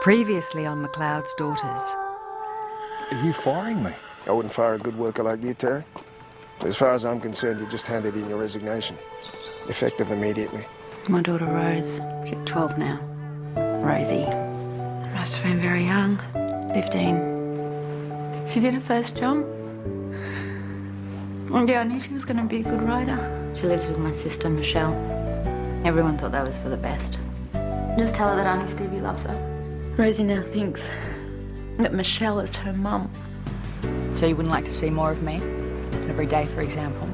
Previously on Mcleods Daughters. Are you firing me? I wouldn't fire a good worker like you, Terry. As far as I'm concerned, you just handed in your resignation. Effective immediately. My daughter Rose, she's 12 now. Rosie. Must have been very young. 15. She did her first jump. Yeah, I knew she was going to be a good rider. She lives with my sister, Michelle. Everyone thought that was for the best. Just tell her that Auntie Stevie loves her. Rosie now thinks that Michelle is her mum. So you wouldn't like to see more of me? Every day, for example?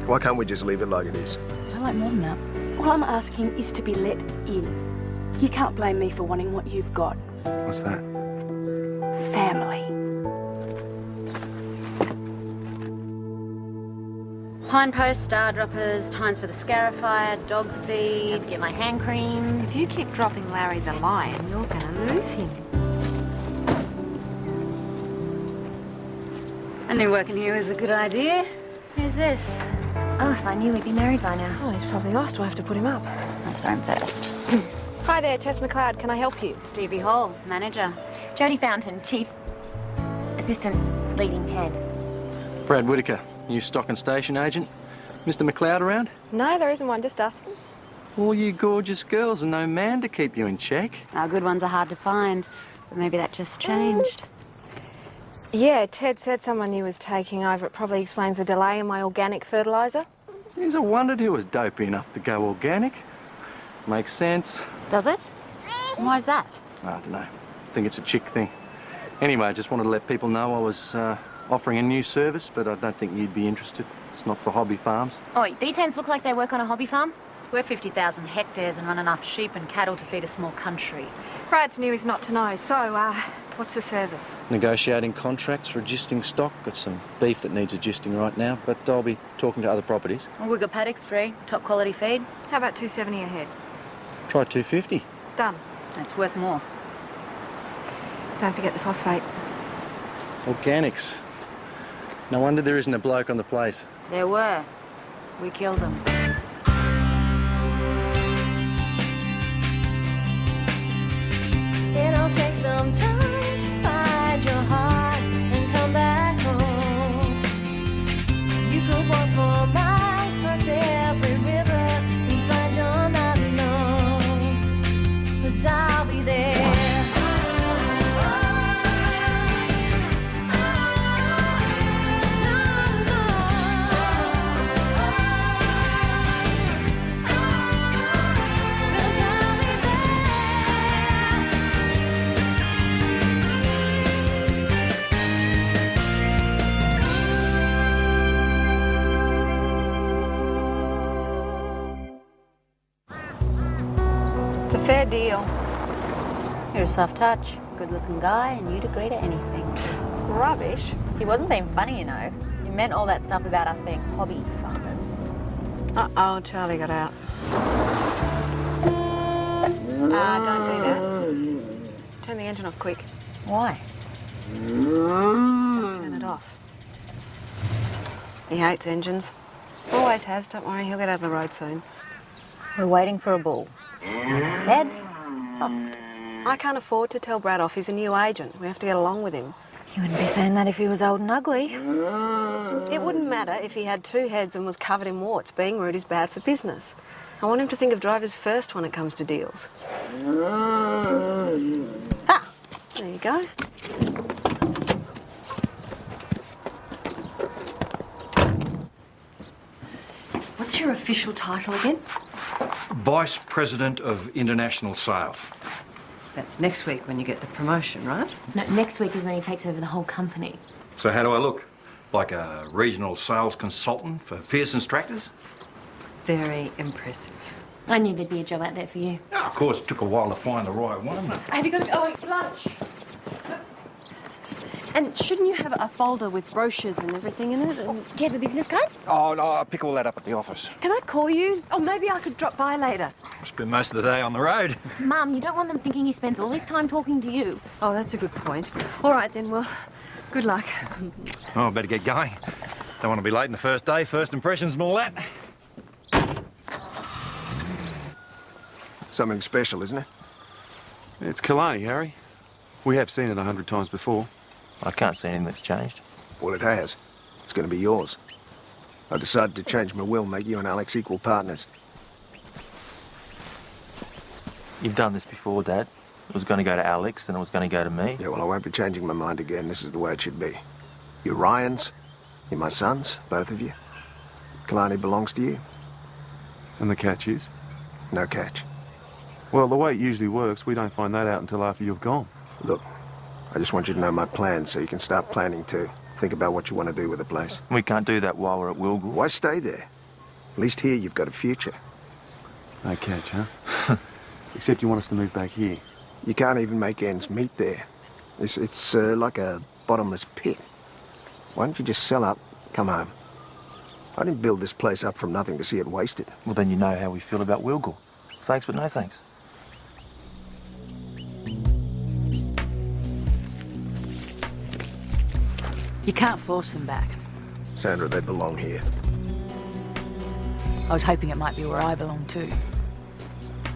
Why can't we just leave it like it is? I like more than that. What I'm asking is to be let in. You can't blame me for wanting what you've got. What's that? Family. Pine post, star droppers, times for the scarifier, dog feed. Don't forget my hand cream. If you keep dropping Larry the lion, you're going to lose him. I knew working here was a good idea. Who's this? Oh, if I knew we'd be married by now. Oh, he's probably lost. We'll have to put him up. I saw him first. Hi there, Tess Mcleod. Can I help you? Stevie Hall, manager. Jodie Fountain, Chief Assistant Leading Head. Brad Whitaker, new stock and station agent. Mr. McLeod around? No, there isn't one, just us. All you gorgeous girls and no man to keep you in check. Our good ones are hard to find, but maybe that just changed. Yeah, Ted said someone he was taking over. It probably explains the delay in my organic fertiliser. He's a wondered who was dopey enough to go organic. Makes sense. Does it? Why's that? I don't know. I think it's a chick thing. Anyway, I just wanted to let people know I was offering a new service, but I don't think you'd be interested. It's not for hobby farms. Oh, these hens look like they work on a hobby farm. We're 50,000 hectares and run enough sheep and cattle to feed a small country. Brad's new is not to know, so, what's the service? Negotiating contracts for existing stock. Got some beef that needs adjusting right now, but I'll be talking to other properties. Well, we've got paddocks free, top quality feed. How about $270 a head? Try 250. Done. That's worth more. Don't forget the phosphate. Organics. No wonder there isn't a bloke on the place. There were. We killed them. It'll take some time to find your heart and come back home. You could walk for miles, cross every river and find you're not alone. 'Cause I'll be there. It's a fair deal. You're a soft touch, good-looking guy, and you'd agree to anything. Rubbish. He wasn't being funny, you know. He meant all that stuff about us being hobby farmers. Uh-oh, Charlie got out. Don't do that. Turn the engine off quick. Why? Just turn it off. He hates engines. Always has, don't worry, he'll get out of the road soon. We're waiting for a bull. Like I said, soft. I can't afford to tell Brad off. He's a new agent. We have to get along with him. You wouldn't be saying that if he was old and ugly. It wouldn't matter if he had two heads and was covered in warts. Being rude is bad for business. I want him to think of drivers first when it comes to deals. Ah, there you go. What's your official title again? Vice President of International Sales. That's next week when you get the promotion, right? No, next week is when he takes over the whole company. So how do I look? Like a regional sales consultant for Pearson's Tractors? Very impressive. I knew there'd be a job out there for you. Yeah, of course, it took a while to find the right one. Have you got lunch? And shouldn't you have a folder with brochures and everything in it? Do you have a business card? Oh, no, I'll pick all that up at the office. Can I call you? Or maybe I could drop by later. I spend most of the day on the road. Mum, you don't want them thinking he spends all his time talking to you. Oh, that's a good point. All right, then, well, good luck. Oh, I better get going. Don't want to be late in the first day, first impressions and all that. Something special, isn't it? It's Killarney, Harry. We have seen it 100 times before. I can't see anything that's changed. Well, it has. It's going to be yours. I decided to change my will, make you and Alex equal partners. You've done this before, Dad. It was going to go to Alex, then it was going to go to me. Yeah, well, I won't be changing my mind again. This is the way it should be. You're Ryan's. You're my sons, both of you. Kalani belongs to you. And the catch is? No catch. Well, the way it usually works, we don't find that out until after you've gone. Look, I just want you to know my plans so you can start planning too. Think about what you want to do with the place. We can't do that while we're at Wilgul. Why stay there? At least here you've got a future. No catch, huh? Except you want us to move back here. You can't even make ends meet there. It's like a bottomless pit. Why don't you just sell up, come home? I didn't build this place up from nothing to see it wasted. Well, then you know how we feel about Wilgul. Thanks, but no thanks. You can't force them back. Sandra, they belong here. I was hoping it might be where I belong too.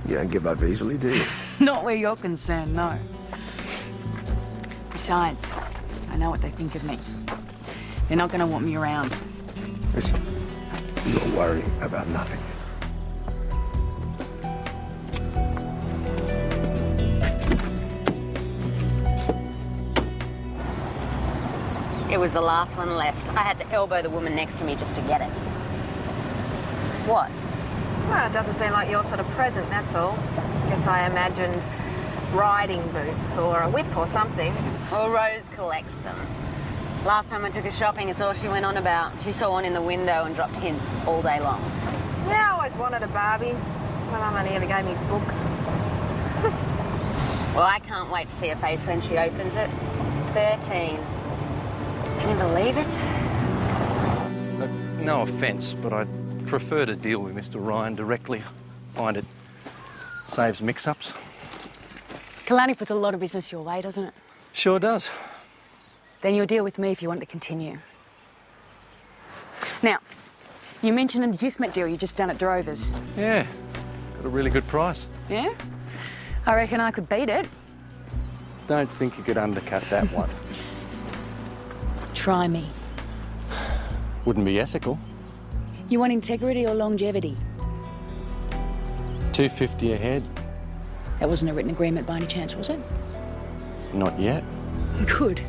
You don't give up easily, do you? Not where you're concerned, no. Besides, I know what they think of me. They're not going to want me around. Listen, you're worrying about nothing. It was the last one left. I had to elbow the woman next to me just to get it. What? Well, it doesn't seem like your sort of present, that's all. Guess I imagined riding boots or a whip or something. Well, Rose collects them. Last time I took her shopping, it's all she went on about. She saw one in the window and dropped hints all day long. Yeah, I always wanted a Barbie. My mum only ever gave me books. Well, I can't wait to see her face when she opens it. 13. Can you believe it? Look, no offence, but I'd prefer to deal with Mr. Ryan directly. Find it saves mix-ups. Kalani puts a lot of business your way, doesn't it? Sure does. Then you'll deal with me if you want to continue. Now, you mentioned an adjustment deal you just done at Drover's. Yeah, got a really good price. Yeah? I reckon I could beat it. Don't think you could undercut that one. Try me. Wouldn't be ethical. You want integrity or longevity? $250 a head. That wasn't a written agreement by any chance, was it? Not yet. Good.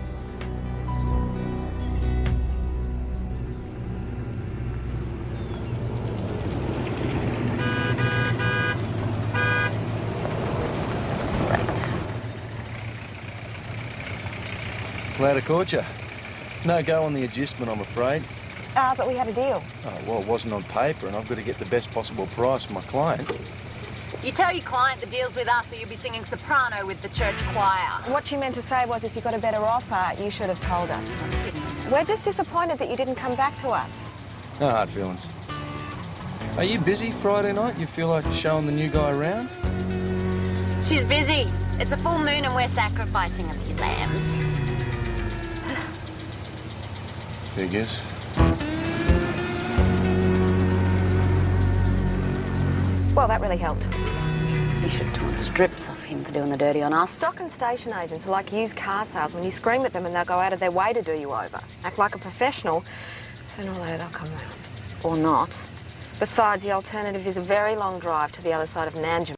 Glad I caught you. No go on the adjustment, I'm afraid. But we had a deal. Oh, well, it wasn't on paper, and I've got to get the best possible price for my client. You tell your client the deal's with us or you'll be singing soprano with the church choir. What she meant to say was if you got a better offer, you should have told us. We're just disappointed that you didn't come back to us. No hard feelings. Are you busy Friday night? You feel like showing the new guy around? She's busy. It's a full moon and we're sacrificing a few lambs. Figures. Well, that really helped. You should have torn strips off him for doing the dirty on us. Stock and station agents are like used car salesmen. You scream at them and they'll go out of their way to do you over. Act like a professional, sooner or later they'll come round. Or not. Besides, the alternative is a very long drive to the other side of Nanjam.